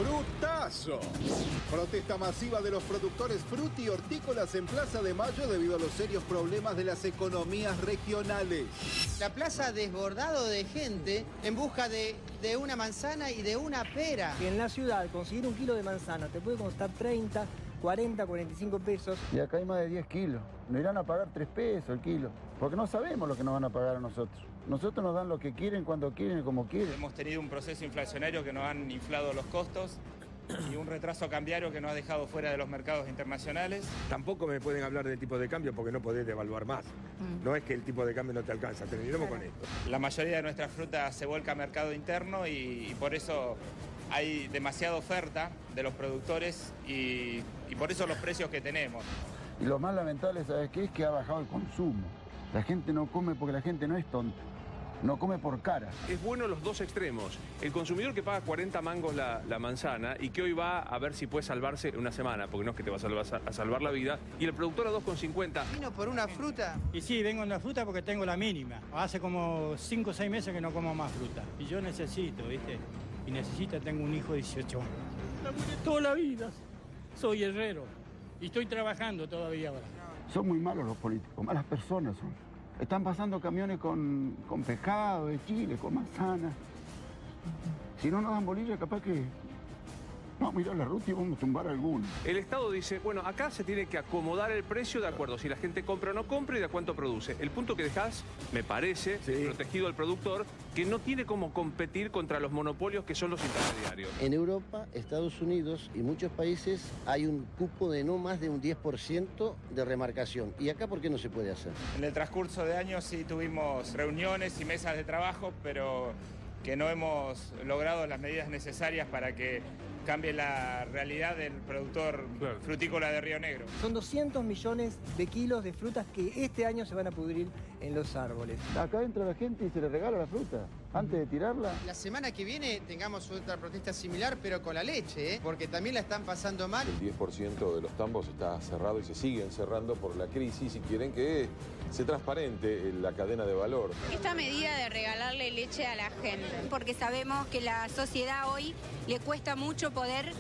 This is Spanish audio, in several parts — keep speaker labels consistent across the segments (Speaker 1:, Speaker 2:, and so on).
Speaker 1: Frutazo. Protesta masiva de los productores fruti y hortícolas en Plaza de Mayo debido a los serios problemas de las economías regionales.
Speaker 2: La plaza desbordado de gente en busca de una manzana y de una pera.
Speaker 3: En la ciudad conseguir un kilo de manzana te puede costar 30, 40, 45 pesos.
Speaker 4: Y acá hay más de 10 kilos. Nos irán a pagar 3 pesos el kilo. Porque no sabemos lo que nos van a pagar a nosotros. Nosotros nos dan lo que quieren, cuando quieren y como quieren.
Speaker 5: Hemos tenido un proceso inflacionario que nos han inflado los costos y un retraso cambiario que nos ha dejado fuera de los mercados internacionales.
Speaker 6: Tampoco me pueden hablar de tipo de cambio porque no podés devaluar más. No es que el tipo de cambio no te alcanza, terminemos con esto.
Speaker 5: La mayoría de nuestra fruta se vuelca a mercado interno y por eso hay demasiada oferta de los productores y por eso los precios que tenemos.
Speaker 4: Y lo más lamentable, ¿sabes qué? Es que ha bajado el consumo. La gente no come porque la gente no es tonta. No come por cara.
Speaker 7: Es bueno los dos extremos. El consumidor que paga 40 mangos la manzana y que hoy va a ver si puede salvarse en una semana, porque no es que te va a salvar la vida, y el productor a 2,50.
Speaker 2: ¿Vino por una fruta?
Speaker 8: Y sí, vengo en la fruta porque tengo la mínima. Hace como 5 o 6 meses que no como más fruta. Y yo necesito, ¿viste? Tengo un hijo de 18 años. Laburé toda la vida. Soy herrero. Y estoy trabajando todavía ahora.
Speaker 4: Son muy malos los políticos, malas personas son. Están pasando camiones con pescado de Chile, con manzanas. Si no nos dan bolilla, capaz que vamos a ir a la ruta y vamos a tumbar alguno.
Speaker 7: El Estado dice, bueno, acá se tiene que acomodar el precio de acuerdo si la gente compra o no compra y de cuánto produce. El punto que dejás, me parece, protegido al productor, que no tiene cómo competir contra los monopolios que son los intermediarios.
Speaker 9: En Europa, Estados Unidos y muchos países hay un cupo de no más de un 10% de remarcación. ¿Y acá por qué no se puede hacer?
Speaker 5: En el transcurso de años sí tuvimos reuniones y mesas de trabajo, pero que no hemos logrado las medidas necesarias para que cambie la realidad del productor frutícola de Río Negro.
Speaker 3: Son 200 millones de kilos de frutas que este año se van a pudrir en los árboles.
Speaker 4: Acá entra la gente y se le regala la fruta antes de tirarla.
Speaker 2: La semana que viene tengamos otra protesta similar, pero con la leche, porque también la están pasando mal.
Speaker 10: El 10% de los tambos está cerrado y se siguen cerrando por la crisis y quieren que se transparente la cadena de valor.
Speaker 11: Esta medida de regalarle leche a la gente, porque sabemos que la sociedad hoy le cuesta mucho poder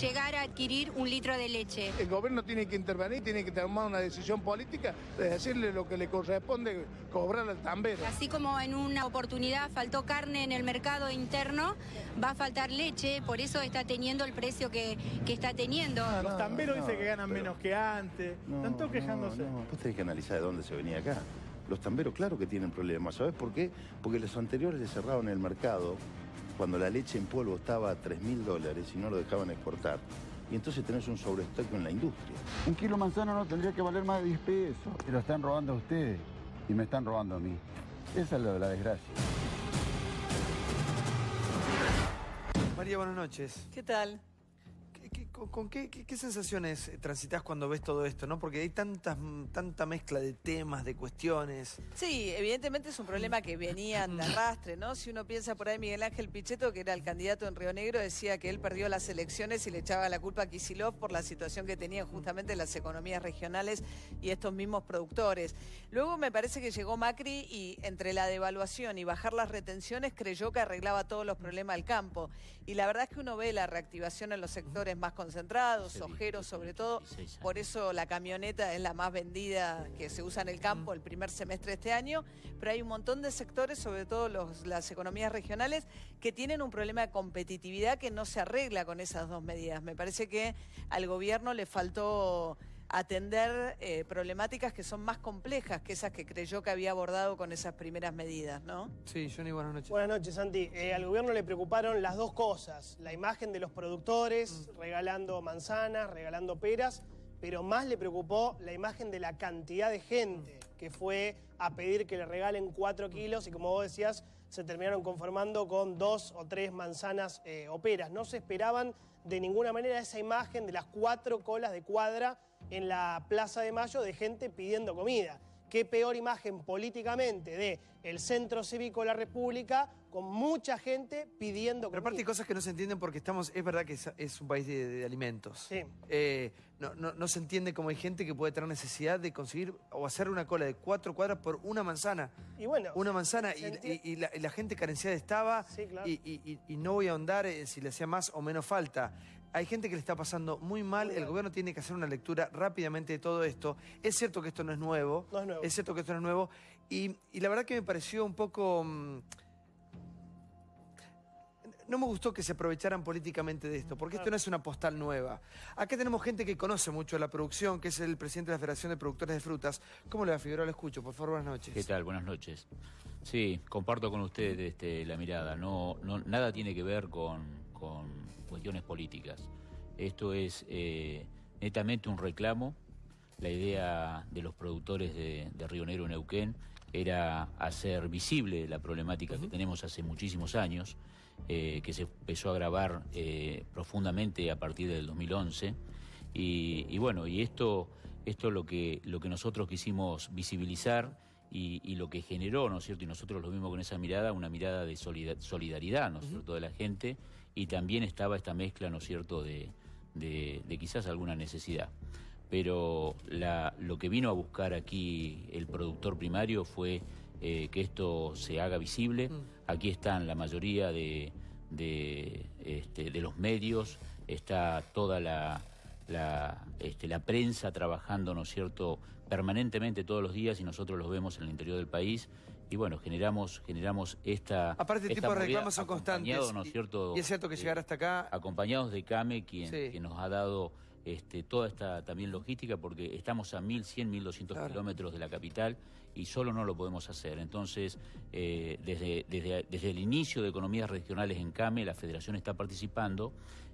Speaker 11: llegar a adquirir un litro de leche.
Speaker 12: El gobierno tiene que intervenir, tiene que tomar una decisión política de decirle lo que le corresponde cobrar al tambero.
Speaker 11: Así como en una oportunidad faltó carne en el mercado interno, va a faltar leche, por eso está teniendo el precio que está teniendo.
Speaker 12: Los tamberos dicen que ganan menos que antes, están todos quejándose.
Speaker 13: Vos tenés que analizar de dónde se venía acá. Los tamberos claro que tienen problemas, ¿sabés por qué? Porque los anteriores le cerraron el mercado cuando la leche en polvo estaba a $3.000 y no lo dejaban exportar. Y entonces tenés un sobrestock en la industria.
Speaker 4: Un kilo de manzana no tendría que valer más de 10 pesos. Y lo están robando a ustedes y me están robando a mí. Esa es la desgracia.
Speaker 14: María, buenas noches.
Speaker 15: ¿Qué tal?
Speaker 14: ¿Con qué sensaciones transitas cuando ves todo esto, no? Porque hay tanta mezcla de temas, de cuestiones.
Speaker 15: Sí, evidentemente es un problema que venían de arrastre, ¿no? Si uno piensa por ahí, Miguel Ángel Pichetto, que era el candidato en Río Negro, decía que él perdió las elecciones y le echaba la culpa a Kicillof por la situación que tenían justamente las economías regionales y estos mismos productores. Luego me parece que llegó Macri y entre la devaluación y bajar las retenciones creyó que arreglaba todos los problemas del campo. Y la verdad es que uno ve la reactivación en los sectores más concentrados, sojeros sobre todo, por eso la camioneta es la más vendida que se usa en el campo el primer semestre de este año, pero hay un montón de sectores, sobre todo las economías regionales, que tienen un problema de competitividad que no se arregla con esas dos medidas. Me parece que al gobierno le faltó atender problemáticas que son más complejas que esas que creyó que había abordado con esas primeras medidas, ¿no?
Speaker 14: Sí, Johnny, buenas noches.
Speaker 16: Buenas noches, Santi. Al gobierno le preocuparon las dos cosas, la imagen de los productores, regalando manzanas, regalando peras, pero más le preocupó la imagen de la cantidad de gente que fue a pedir que le regalen 4 kilos y como vos decías, se terminaron conformando con 2 o 3 manzanas o peras. No se esperaban de ninguna manera esa imagen de las 4 colas de cuadra en la Plaza de Mayo de gente pidiendo comida. qué peor imagen políticamente de el Centro Cívico de la República con mucha gente pidiendo comida.
Speaker 14: Pero aparte hay cosas que no se entienden porque es verdad que es un país de alimentos.
Speaker 16: Sí.
Speaker 14: No se entiende cómo hay gente que puede tener necesidad de conseguir o hacer una cola de 4 cuadras por una manzana.
Speaker 16: Y bueno,
Speaker 14: una manzana y la gente carenciada estaba.
Speaker 16: Sí, claro.
Speaker 14: Y no voy a ahondar en si le hacía más o menos falta. Hay gente que le está pasando muy mal, el gobierno tiene que hacer una lectura rápidamente de todo esto. Es cierto que esto no es nuevo.
Speaker 16: No es nuevo.
Speaker 14: Es cierto que esto no es nuevo. Y la verdad que me pareció un poco... No me gustó que se aprovecharan políticamente de esto, porque esto no es una postal nueva. Acá tenemos gente que conoce mucho la producción, que es el presidente de la Federación de Productores de Frutas. ¿Cómo le va, Figueroa? Lo escucho, por favor, buenas noches.
Speaker 17: ¿Qué tal? Buenas noches. Sí, comparto con usted la mirada. Nada tiene que ver con cuestiones políticas. Esto es netamente un reclamo. La idea de los productores de Río Negro, Neuquén, era hacer visible la problemática que tenemos hace muchísimos años, que se empezó a agravar profundamente a partir del 2011. Y bueno, y esto es lo que nosotros quisimos visibilizar y lo que generó, ¿no es cierto? Y nosotros lo vimos con esa mirada, una mirada de solidaridad, ¿no es cierto?, de la gente, y también estaba esta mezcla, ¿no es cierto?, de quizás alguna necesidad. Pero lo que vino a buscar aquí el productor primario fue que esto se haga visible. Aquí están la mayoría de los medios, está toda la prensa trabajando, ¿no es cierto?, permanentemente todos los días, y nosotros los vemos en el interior del país. Y bueno, generamos esta...
Speaker 14: Aparte, el tipo de reclamos son constantes.
Speaker 17: ¿No es cierto?
Speaker 14: Y es cierto que llegar hasta acá...
Speaker 17: Acompañados de CAME, quien nos ha dado toda esta también logística, porque estamos a 1.100, 1.200 kilómetros de la capital y solo no lo podemos hacer. Entonces, desde el inicio de economías regionales en CAME, la Federación está participando,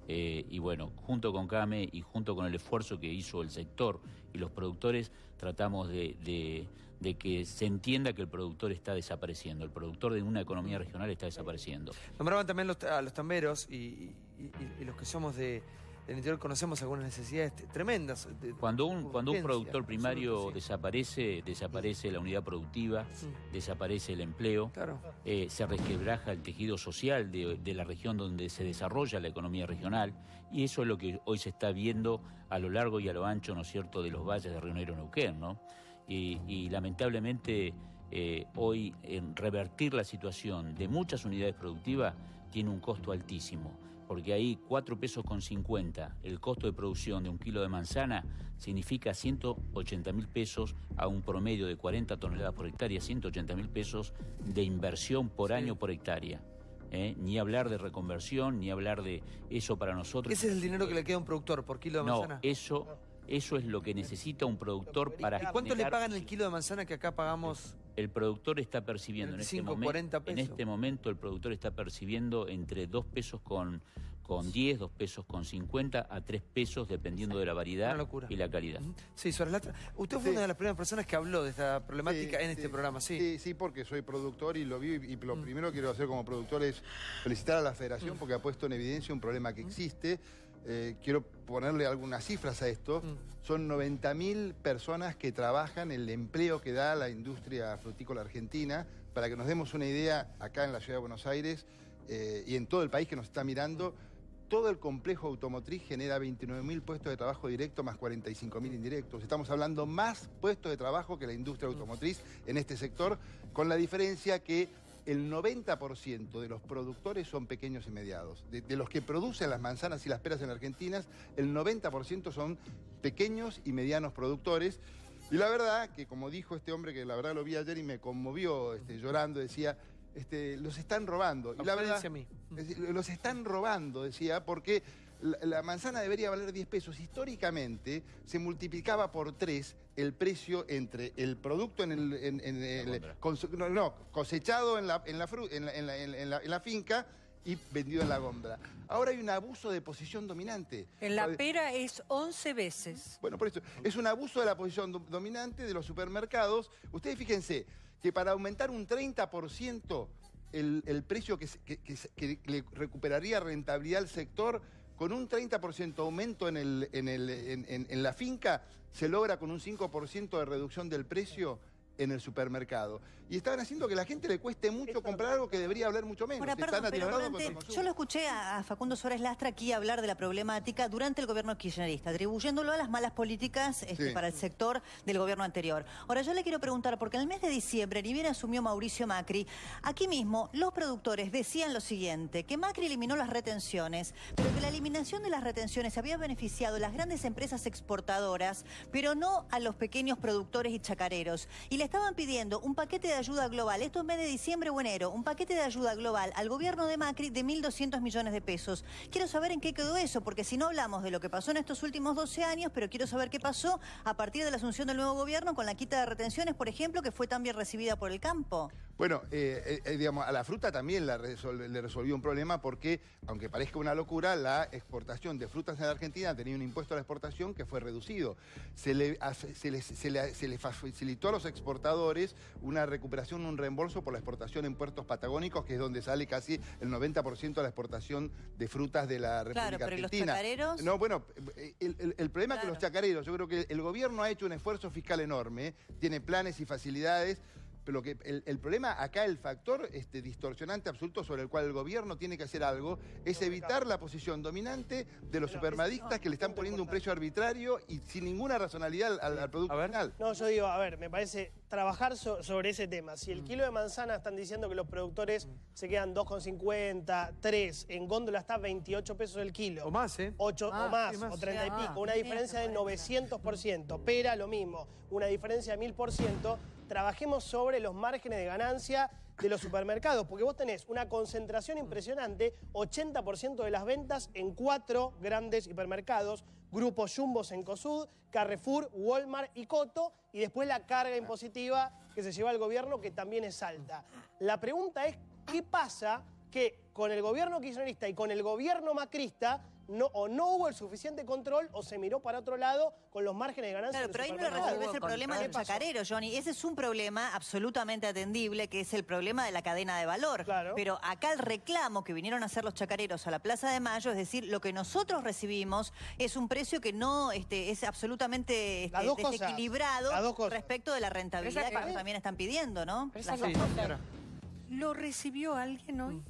Speaker 17: y bueno, junto con CAME y junto con el esfuerzo que hizo el sector y los productores, tratamos de que se entienda que el productor está desapareciendo. El productor de una economía regional está desapareciendo.
Speaker 14: Nombraban también a los tamberos y los que somos del interior conocemos algunas necesidades tremendas.
Speaker 17: Cuando un productor primario desaparece la unidad productiva, desaparece el empleo, se resquebraja el tejido social de la región donde se desarrolla la economía regional, y eso es lo que hoy se está viendo a lo largo y a lo ancho, ¿no es cierto?, de los valles de Río Negro, Neuquén, ¿no? Y lamentablemente hoy revertir la situación de muchas unidades productivas tiene un costo altísimo, porque ahí 4,50 pesos el costo de producción de un kilo de manzana significa 180.000 pesos a un promedio de 40 toneladas por hectárea, 180.000 pesos de inversión por año por hectárea. Ni hablar de reconversión, ni hablar de eso para nosotros.
Speaker 14: ¿Ese es el dinero que le queda a un productor por kilo de manzana?
Speaker 17: No, eso es lo que necesita un productor para...
Speaker 14: ¿Y cuánto le pagan el kilo de manzana que acá pagamos?
Speaker 17: El productor está percibiendo
Speaker 14: 35, 40 pesos.
Speaker 17: En este momento el productor está percibiendo entre 2 pesos con 10, 2 pesos con 50 a 3 pesos, dependiendo de la variedad y la calidad.
Speaker 14: Sí, Suárez Latra. Usted fue una de las primeras personas que habló de esta problemática en este programa, ¿sí?
Speaker 18: Sí, porque soy productor y lo vi, y lo primero que quiero hacer como productor es felicitar a la Federación porque ha puesto en evidencia un problema que existe. Quiero ponerle algunas cifras a esto. Son 90.000 personas que trabajan, el empleo que da la industria frutícola argentina. Para que nos demos una idea, acá en la ciudad de Buenos Aires y en todo el país que nos está mirando, todo el complejo automotriz genera 29.000 puestos de trabajo directos más 45.000 indirectos. Estamos hablando más puestos de trabajo que la industria automotriz en este sector, con la diferencia que el 90% de los productores son pequeños y medianos. De los que producen las manzanas y las peras en Argentina, el 90% son pequeños y medianos productores. Y la verdad que, como dijo este hombre, que la verdad lo vi ayer y me conmovió llorando, decía, los están robando. Y la verdad, los están robando, decía, porque la manzana debería valer 10 pesos. Históricamente se multiplicaba por 3 el precio entre el producto cosechado en la finca y vendido en la góndola. Ahora hay un abuso de posición dominante.
Speaker 19: En la pera es 11 veces.
Speaker 18: Bueno, por eso, es un abuso de la posición dominante de los supermercados. Ustedes fíjense que para aumentar un 30% el precio que le recuperaría rentabilidad al sector, con un 30% aumento en la finca, se logra con un 5% de reducción del precio en el supermercado. Y estaban haciendo que a la gente le cueste mucho comprar algo que debería valer mucho menos.
Speaker 20: Ahora, perdón, pero yo lo escuché a Facundo Suárez Lastra aquí hablar de la problemática durante el gobierno kirchnerista, atribuyéndolo a las malas políticas para el sector del gobierno anterior. Ahora, yo le quiero preguntar, porque en el mes de diciembre, ni bien asumió Mauricio Macri, aquí mismo los productores decían lo siguiente, que Macri eliminó las retenciones, pero que la eliminación de las retenciones había beneficiado a las grandes empresas exportadoras, pero no a los pequeños productores y chacareros. Y le estaban pidiendo un paquete de ayuda global, esto en mes de diciembre o enero, un paquete de ayuda global al gobierno de Macri de 1.200 millones de pesos. Quiero saber en qué quedó eso, porque si no hablamos de lo que pasó en estos últimos 12 años, pero quiero saber qué pasó a partir de la asunción del nuevo gobierno con la quita de retenciones, por ejemplo, que fue tan bien recibida por el campo.
Speaker 18: Bueno, digamos, a la fruta también le resolvió un problema porque, aunque parezca una locura, la exportación de frutas en la Argentina tenía un impuesto a la exportación que fue reducido. Se le facilitó a los exportadores una recuperación, un reembolso por la exportación en puertos patagónicos, que es donde sale casi el 90% de la exportación de frutas de la República Argentina.
Speaker 20: ¿Pero los chacareros?
Speaker 18: No, bueno, el problema es que los chacareros, yo creo que el gobierno ha hecho un esfuerzo fiscal enorme, tiene planes y facilidades, pero que el problema acá, el factor distorsionante absoluto sobre el cual el gobierno tiene que hacer algo, es evitar la posición dominante de los supermadistas que le están poniendo un precio arbitrario y sin ninguna razonabilidad al producto final.
Speaker 16: No, yo digo, a ver, me parece trabajar sobre ese tema. Si el kilo de manzana están diciendo que los productores se quedan 2,50, 3, en góndola está 28 pesos el kilo.
Speaker 14: O más, ¿eh?
Speaker 16: 8 o más, o 30 y pico. Una diferencia de 900%. Pera, lo mismo. Una diferencia de 1000%. Trabajemos sobre los márgenes de ganancia de los supermercados, porque vos tenés una concentración impresionante, 80% de las ventas en 4 grandes hipermercados, Grupo Jumbo, Cencosud, Carrefour, Walmart y Coto, y después la carga impositiva que se lleva al gobierno, que también es alta. La pregunta es, ¿qué pasa que con el gobierno kirchnerista y con el gobierno macrista no hubo el suficiente control o se miró para otro lado con los márgenes de ganancia?
Speaker 20: Claro, pero ahí no le resolvés el problema del chacarero, Johnny. Ese es un problema absolutamente atendible, que es el problema de la cadena de valor. Claro. Pero acá el reclamo que vinieron a hacer los chacareros a la Plaza de Mayo, es decir, lo que nosotros recibimos es un precio que no es absolutamente desequilibrado respecto de la rentabilidad que ellos también están pidiendo, ¿no?
Speaker 19: ¿Lo recibió alguien hoy?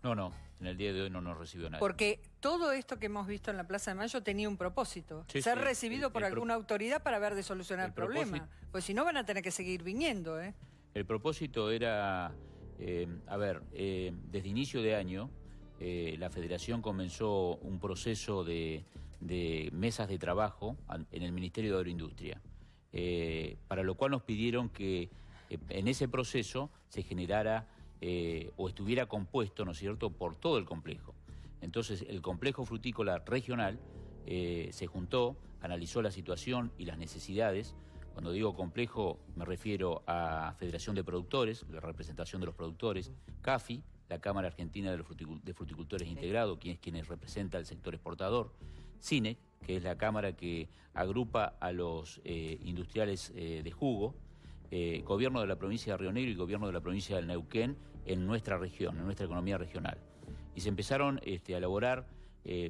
Speaker 17: No, en el día de hoy no nos recibió nadie.
Speaker 19: Porque todo esto que hemos visto en la Plaza de Mayo tenía un propósito.
Speaker 17: Sí,
Speaker 19: ser recibido por alguna autoridad para ver de solucionar el problema. Pues si no van a tener que seguir viniendo, ¿eh?
Speaker 17: El propósito era, desde inicio de año, la Federación comenzó un proceso de mesas de trabajo en el Ministerio de Agroindustria, para lo cual nos pidieron que en ese proceso se generara o estuviera compuesto, ¿no es cierto?, por todo el complejo. Entonces, el complejo frutícola regional se juntó, analizó la situación y las necesidades. Cuando digo complejo, me refiero a Federación de Productores, la representación de los productores, CAFI, la Cámara Argentina de Fruticultores Integrados, quienes representa el sector exportador, CINEC, que es la cámara que agrupa a los industriales de jugo, gobierno de la provincia de Río Negro y gobierno de la provincia del Neuquén en nuestra región, en nuestra economía regional. Y se empezaron a elaborar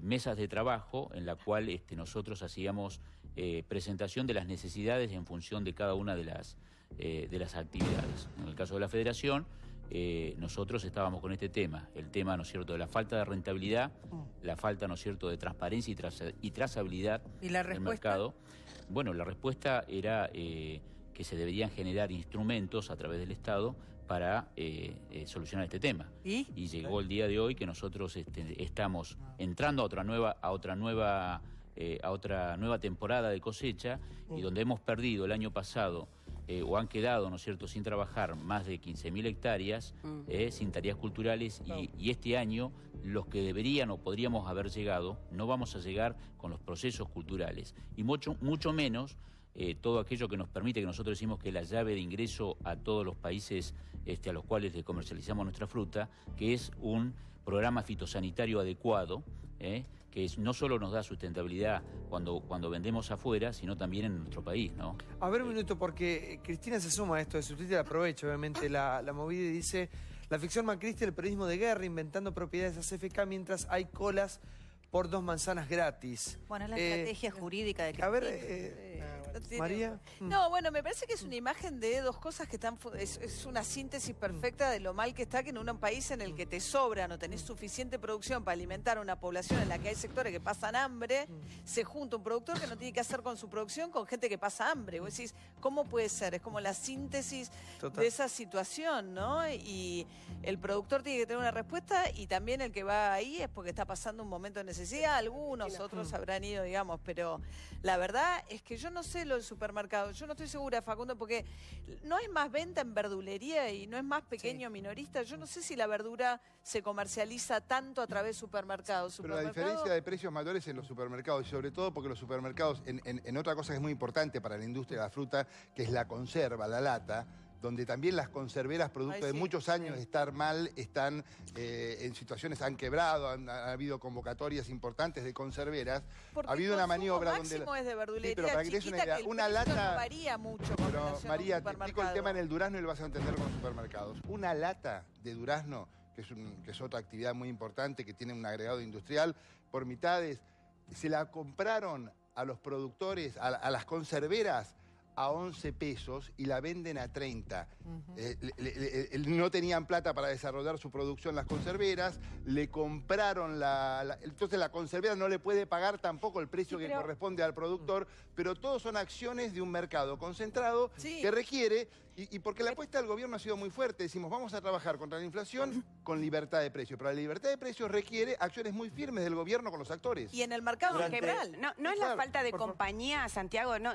Speaker 17: mesas de trabajo en la cual nosotros hacíamos presentación de las necesidades en función de cada una de las actividades. En el caso de la Federación, nosotros estábamos con este tema, el tema, ¿no es cierto?, de la falta de rentabilidad, la falta, ¿no es cierto?, de transparencia y trazabilidad del mercado. Bueno, la respuesta era que se deberían generar instrumentos a través del Estado para solucionar este tema. ¿Y llegó el día de hoy que nosotros estamos entrando a otra nueva temporada de cosecha y donde hemos perdido el año pasado o han quedado, ¿no es cierto?, sin trabajar más de 15.000 hectáreas, sin tareas culturales, y este año los que deberían o podríamos haber llegado, no vamos a llegar con los procesos culturales, y mucho menos todo aquello que nos permite, que nosotros decimos que es la llave de ingreso a todos los países a los cuales le comercializamos nuestra fruta, que es un programa fitosanitario adecuado, que no solo nos da sustentabilidad cuando vendemos afuera, sino también en nuestro país, ¿no?
Speaker 14: A ver un minuto, porque Cristina se suma a esto de su Twitter, aprovecha obviamente la movida y dice: la ficción macrista y el periodismo de guerra inventando propiedades a CFK mientras hay colas por 2 manzanas gratis.
Speaker 20: Bueno, es la estrategia jurídica de Cristina.
Speaker 14: A ver, María.
Speaker 15: No, bueno, me parece que es una imagen de dos cosas que están... Es una síntesis perfecta de lo mal que está que en un país en el que te sobra, no tenés suficiente producción para alimentar a una población en la que hay sectores que pasan hambre, se junta un productor que no tiene que hacer con su producción con gente que pasa hambre. Vos decís, ¿cómo puede ser? Es como la síntesis de esa situación, ¿no? Y el productor tiene que tener una respuesta y también el que va ahí es porque está pasando un momento de necesidad. Algunos, otros habrán ido, digamos, pero la verdad es que yo no sé lo del supermercado. Yo no estoy segura, Facundo, porque no es más venta en verdulería y no es más pequeño minorista. Yo no sé si la verdura se comercializa tanto a través de supermercados.
Speaker 18: Pero la diferencia de precios mayores en los supermercados, y sobre todo porque los supermercados, en otra cosa que es muy importante para la industria de la fruta, que es la conserva, la lata, donde también las conserveras, producto de muchos años de estar mal, están en situaciones, han quebrado, ha habido convocatorias importantes de conserveras.
Speaker 15: Porque
Speaker 18: ha habido una maniobra donde...
Speaker 15: es de verdulería,
Speaker 18: sí, pero para que te des una idea, una lata...
Speaker 15: No varía mucho.
Speaker 18: Pero María, te explico el tema en el durazno y lo vas a entender con los supermercados. Una lata de durazno, que es otra actividad muy importante, que tiene un agregado industrial, por mitades, se la compraron a los productores, a las conserveras, a 11 pesos y la venden a 30. No tenían plata para desarrollar su producción las conserveras, le compraron entonces la conservera no le puede pagar tampoco el precio que corresponde al productor, pero todos son acciones de un mercado concentrado que requiere, y porque la apuesta del gobierno ha sido muy fuerte, decimos vamos a trabajar contra la inflación con libertad de precios, pero la libertad de precios requiere acciones muy firmes del gobierno con los actores.
Speaker 15: Y en el mercado en general.
Speaker 21: No es la falta de compañía, Santiago, no,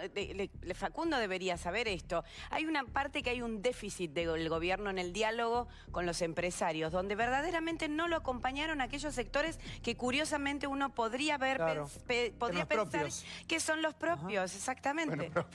Speaker 21: Facundo debería saber esto. Hay una parte que hay un déficit del gobierno en el diálogo con los empresarios, donde verdaderamente no lo acompañaron aquellos sectores que curiosamente uno podría ver, podría pensar que son los propios, exactamente.
Speaker 18: Bueno,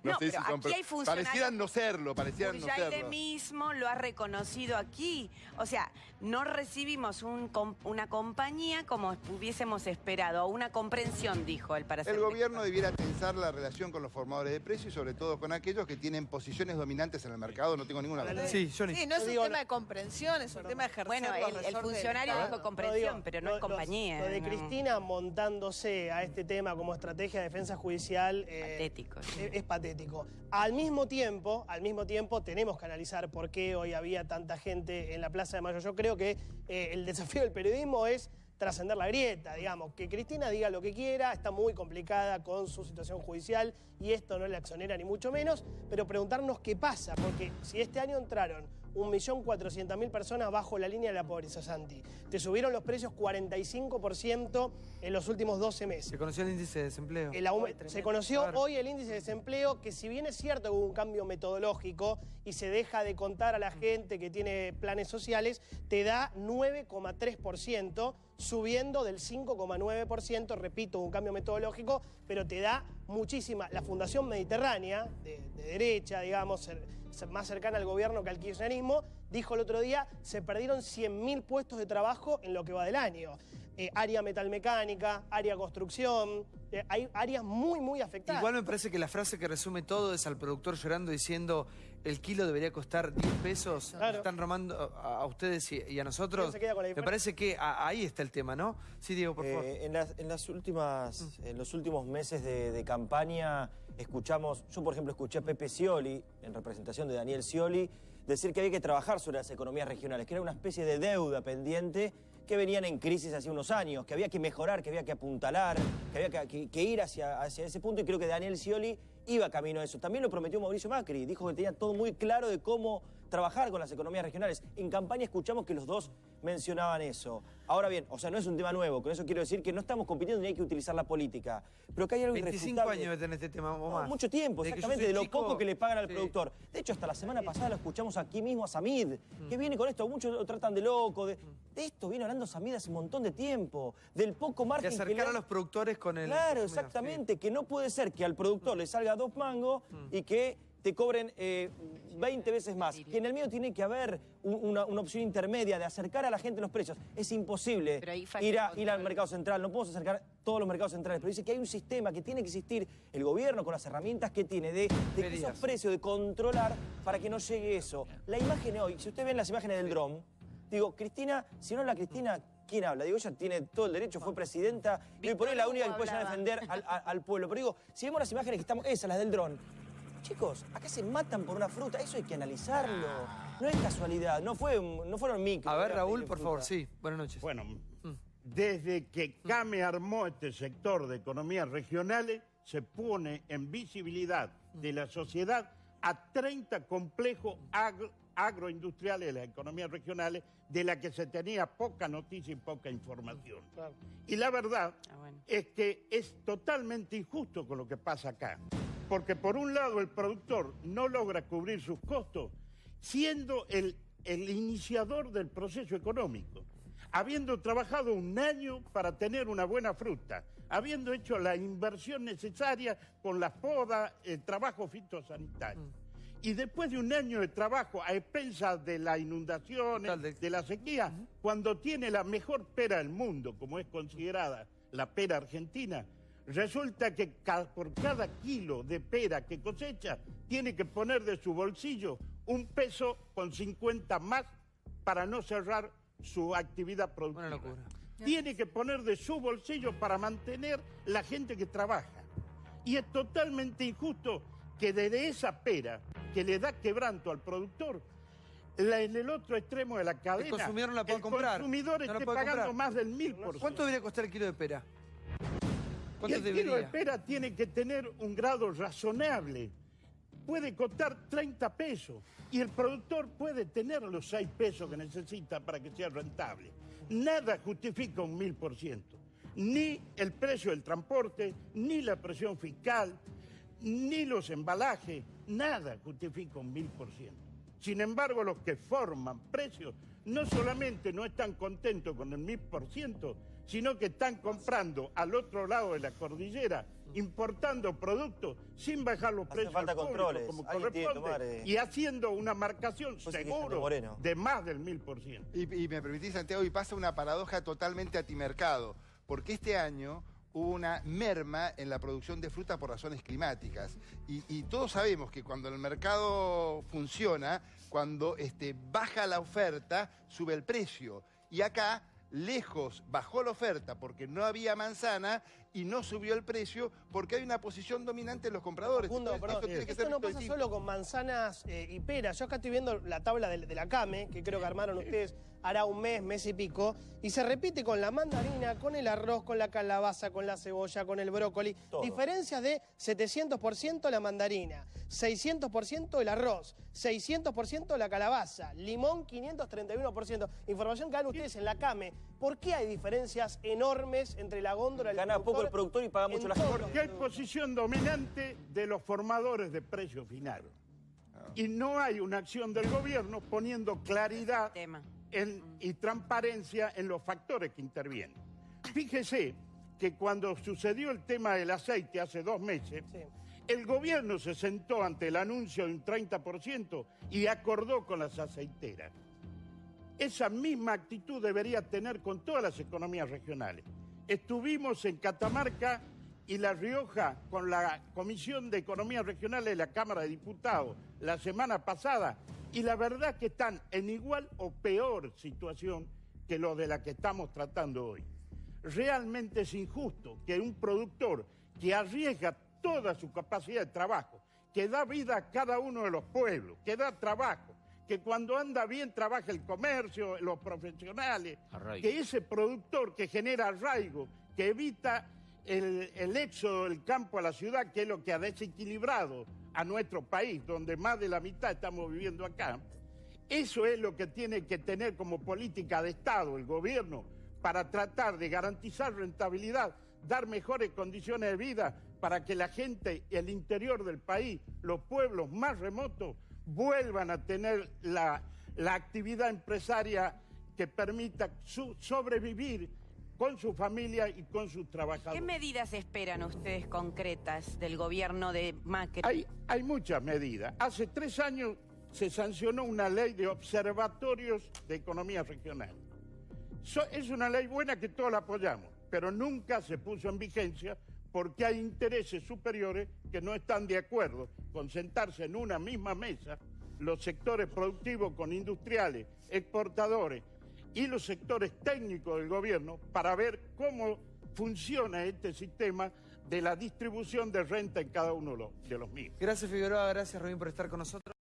Speaker 21: no, pero aquí hay funcionarios...
Speaker 18: Parecieran no serlo.
Speaker 21: Burjaire mismo lo ha reconocido aquí. O sea, no recibimos una compañía como hubiésemos esperado, o una comprensión, dijo él, para ser
Speaker 18: El gobierno debiera tensar la relación con los formadores de precios y sobre todo con aquellos que tienen posiciones dominantes en el mercado, no tengo ninguna duda.
Speaker 14: Sí, Johnny.
Speaker 15: Sí, no es un tema de comprensión, es un tema de ejercer.
Speaker 21: Bueno, el funcionario dijo comprensión, pero no es compañía.
Speaker 16: Lo de Cristina montándose a este tema como estrategia de defensa judicial
Speaker 21: patético,
Speaker 16: es patético. Al mismo tiempo, tenemos que analizar por qué hoy había tanta gente en la Plaza de Mayo. Yo creo que el desafío del periodismo es trascender la grieta, digamos. Que Cristina diga lo que quiera, está muy complicada con su situación judicial y esto no la exonera ni mucho menos, pero preguntarnos qué pasa, porque si este año entraron 1.400.000 personas bajo la línea de la pobreza, Santi, te subieron los precios 45% en los últimos 12 meses.
Speaker 14: Se conoció el índice de desempleo.
Speaker 16: Se conoció hoy el índice de desempleo, que si bien es cierto que hubo un cambio metodológico y se deja de contar a la gente que tiene planes sociales, te da 9,3%, subiendo del 5,9%, repito, un cambio metodológico, pero te da muchísima. La Fundación Mediterránea, de derecha, digamos, más cercana al gobierno que al kirchnerismo, dijo el otro día, se perdieron 100.000 puestos de trabajo en lo que va del año. Área metalmecánica, área construcción, hay áreas muy afectadas.
Speaker 14: Igual me parece que la frase que resume todo es al productor llorando diciendo el kilo debería costar 10 pesos, claro. Están romando a ustedes y a nosotros. Me parece que ahí está el tema, ¿no? Sí, Diego, por favor.
Speaker 22: En los últimos meses de campaña escuchamos, yo por ejemplo escuché a Pepe Scioli, en representación de Daniel Scioli, decir que había que trabajar sobre las economías regionales, que era una especie de deuda pendiente que venían en crisis hace unos años, que había que mejorar, que había que apuntalar, que había que ir hacia ese punto, y creo que Daniel Scioli iba camino a eso. También lo prometió Mauricio Macri, dijo que tenía todo muy claro de cómo trabajar con las economías regionales. En campaña escuchamos que los dos mencionaban eso. Ahora bien, o sea, no es un tema nuevo, con eso quiero decir que no estamos compitiendo ni hay que utilizar la política, pero que hay algo
Speaker 14: 25 años de tener este tema o más.
Speaker 22: Mucho tiempo, exactamente, de lo poco que le pagan al productor. De hecho, hasta la semana pasada lo escuchamos aquí mismo a Samid, que viene con esto, muchos lo tratan de loco, de esto viene hablando Samid hace un montón de tiempo, del poco margen
Speaker 14: de acercar a los productores con el...
Speaker 22: Claro, exactamente, que no puede ser que al productor le salga 2 mangos y que te cobren 20 veces más. Que en el medio tiene que haber una opción intermedia de acercar a la gente los precios. Es imposible ir al mercado central, no podemos acercar todos los mercados centrales, pero dice que hay un sistema que tiene que existir el gobierno con las herramientas que tiene de esos precios, de controlar para que no llegue eso. La imagen hoy, si ustedes ven las imágenes del dron, digo, Cristina, si no la Cristina, ¿quién habla? Digo, ella tiene todo el derecho, fue presidenta, y hoy por hoy es la única que puede llegar a defender al pueblo. Pero digo, si vemos las imágenes que estamos, esas, las del dron, chicos, acá se matan por una fruta, eso hay que analizarlo. No es casualidad, no fueron micro.
Speaker 14: A ver, Raúl, por favor, sí, buenas noches.
Speaker 1: Bueno, desde que CAME armó este sector de economías regionales, se pone en visibilidad de la sociedad a 30 complejos agroindustriales de las economías regionales de la que se tenía poca noticia y poca información. Y la verdad es que es totalmente injusto con lo que pasa acá. Porque por un lado el productor no logra cubrir sus costos siendo el iniciador del proceso económico, habiendo trabajado un año para tener una buena fruta, habiendo hecho la inversión necesaria con la poda, el trabajo fitosanitario. Y después de un año de trabajo a expensas de las inundaciones, de la sequía, cuando tiene la mejor pera del mundo, como es considerada la pera argentina, resulta que por cada kilo de pera que cosecha, tiene que poner de su bolsillo $1,50 más para no cerrar su actividad productiva.
Speaker 14: Una locura.
Speaker 1: Tiene que poner de su bolsillo para mantener la gente que trabaja. Y es totalmente injusto que desde esa pera que le da quebranto al productor, en el otro extremo de la cadena,
Speaker 14: el consumidor no la puede comprar.
Speaker 1: El consumidor esté pagando más del 1000%.
Speaker 14: ¿Cuánto debería costar el kilo de pera?
Speaker 1: Y el kilo de pera tiene que tener un grado razonable. Puede costar 30 pesos y el productor puede tener los 6 pesos que necesita para que sea rentable. Nada justifica un 1000%. Ni el precio del transporte, ni la presión fiscal, ni los embalajes, nada justifica un 1000%. Sin embargo, los que forman precios no solamente no están contentos con el 1000%, sino que están comprando al otro lado de la cordillera, importando productos sin bajar los precios al público como corresponde y haciendo una marcación seguro de más del 1000%.
Speaker 18: Y me permitís, Santiago, y pasa una paradoja totalmente antimercado, porque este año hubo una merma en la producción de fruta por razones climáticas. Y todos sabemos que cuando el mercado funciona, cuando baja la oferta, sube el precio. Y acá, lejos, bajó la oferta porque no había manzana y no subió el precio porque hay una posición dominante en los compradores.
Speaker 16: Esto no pasa solo con manzanas y peras. Yo acá estoy viendo la tabla de la CAME, que creo que armaron ustedes hará un mes y pico, y se repite con la mandarina, con el arroz, con la calabaza, con la cebolla, con el brócoli. Todo. Diferencias de 700% la mandarina, 600% el arroz, 600% la calabaza, limón 531%. Información que dan ustedes en la CAME. ¿Por qué hay diferencias enormes entre la góndola y el productor?
Speaker 22: Gana poco el productor y paga mucho la gente.
Speaker 1: Porque hay posición dominante de los formadores de precio final. Y no hay una acción del gobierno poniendo claridad y transparencia en los factores que intervienen. Fíjese que cuando sucedió el tema del aceite hace 2 meses, el gobierno se sentó ante el anuncio de un 30% y acordó con las aceiteras. Esa misma actitud debería tener con todas las economías regionales. Estuvimos en Catamarca y La Rioja con la Comisión de Economías Regionales de la Cámara de Diputados la semana pasada y la verdad que están en igual o peor situación que lo de la que estamos tratando hoy. Realmente es injusto que un productor que arriesga toda su capacidad de trabajo, que da vida a cada uno de los pueblos, que da trabajo, que cuando anda bien trabaja el comercio, los profesionales, que ese productor que genera arraigo, que evita el éxodo del campo a la ciudad, que es lo que ha desequilibrado a nuestro país, donde más de la mitad estamos viviendo acá, eso es lo que tiene que tener como política de Estado el gobierno para tratar de garantizar rentabilidad, dar mejores condiciones de vida para que la gente, el interior del país, los pueblos más remotos, vuelvan a tener la actividad empresaria que permita sobrevivir con su familia y con sus trabajadores.
Speaker 21: ¿Qué medidas esperan ustedes concretas del gobierno de Macri?
Speaker 1: Hay muchas medidas. Hace 3 años se sancionó una ley de observatorios de economía regional. Es una ley buena que todos la apoyamos, pero nunca se puso en vigencia porque hay intereses superiores que no están de acuerdo con sentarse en una misma mesa los sectores productivos con industriales, exportadores y los sectores técnicos del gobierno para ver cómo funciona este sistema de la distribución de renta en cada uno de los mismos.
Speaker 14: Gracias, Figueroa. Gracias, Rubín, por estar con nosotros.